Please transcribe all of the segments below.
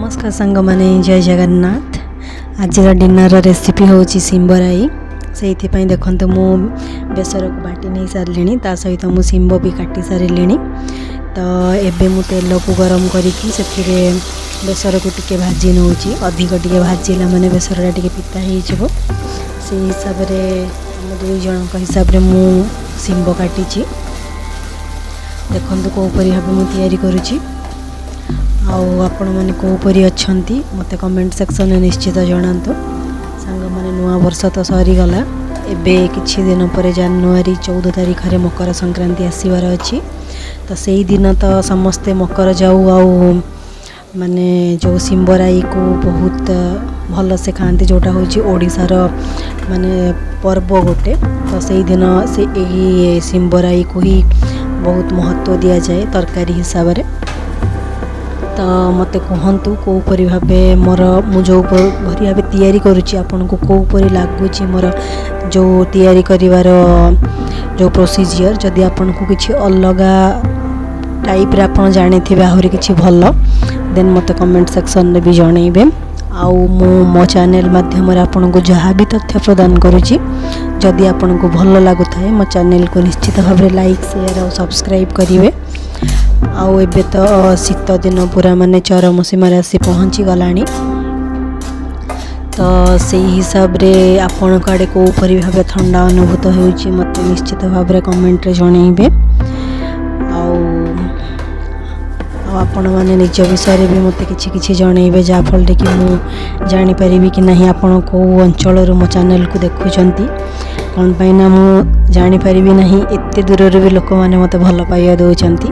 नमस्कार सांग माने जय जगन्नाथ। आज डिनर रेसिपी हूँ सिंबराई। से देखते मु बेसर को बाटी नहीं सारे ता सहित मु सिंब भी काटी सारे। तो एबे मु तेल को गरम करी बेसर को टिके भाजी नौ अधिक टिके भाजिला माने बेसरटा टिके पिता हो से हिसाब से दुई जन हिसाब से मु सिंब काटी देखो कौपरी भाव मुझे तैयारी आपण मैंने कौपरी अच्छा मत कमेंट सेक्शन में निश्चित जनातु। सांग मैंने नुआ वर्ष तो सरीगला एबे किछि दिन पर जनवरी 14 तारीख में मकर संक्रांति आसबार अच्छी। तो से ही दिन तो समस्ते मकर जाऊ आउ माने जो सिंबराई को बहुत भल से खाते जोटा हूँ ओडिशार माने पर्व गोटे। तो से दिन से यही सिंबराई को ही बहुत महत्व दि जाए तरकारी हिसाब से। तो मत कहतु कौपरी भाव मोर जो भरी भाव तैयारी करुच्ची आपन को कौपरी लगुच मोर जो तैयारी करिवार जो प्रोसीजर जदि आपन को किसी अलग टाइप रे आपन जानी थे आहरी किसी भल देन मत कमेंट सेक्शन में भी जनइबे। आउ मो चैनल माध्यम आपन को जहाँ भी तथ्य प्रदान करुच्ची जदि आपन को भल लगुए मो चैनल को निश्चित भाव लाइक शेयर और सब्सक्राइब करेंगे। आउ एबे तो शीत दिन पूरा माने चरम सीमार आसी पहुँची गलानी। तो से हिसाब रे आपण आड़े कौपरी भाव ठंडा अनुभूत होउची मत निश्चित भाव रे कमेंट रे जनइबे। आपण माने निज विषय भी मत किछि जनइबे जाफल कि मु जानी परिबी कि नहीं आपण को अंचल रो मो चैनल को देखुचंती कौन पाइना मु जानी परिबी नहीं एते दूर भी लोक माने मते भल पाइया दउचंती।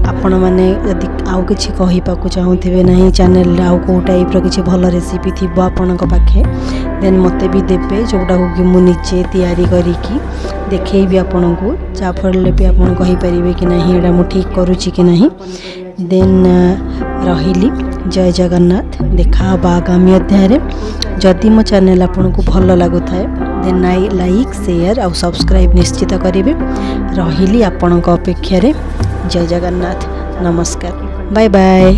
आपण मैंने यदि आउ कि कहीपा चाहूथे ना चैनल आउ कौ टाइप किसी भल रेसिपी थी आपण पाखे देन मते भी देवे जोटा कि मुझे तैयारी करी देखी आपण को जाफल भी आप कहींपर कि नहीं एटा मु ठीक करुच्ची कि नहीं। देन रही जय जगन्नाथ। देखा आगामी अध्याय जदि मो चैनल आपन को भल लगुए देन लाइक शेयर और सब्सक्राइब निश्चित करेंगे। रही आपण अपेक्षा जय जगन्नाथ। नमस्कार बाय बाय।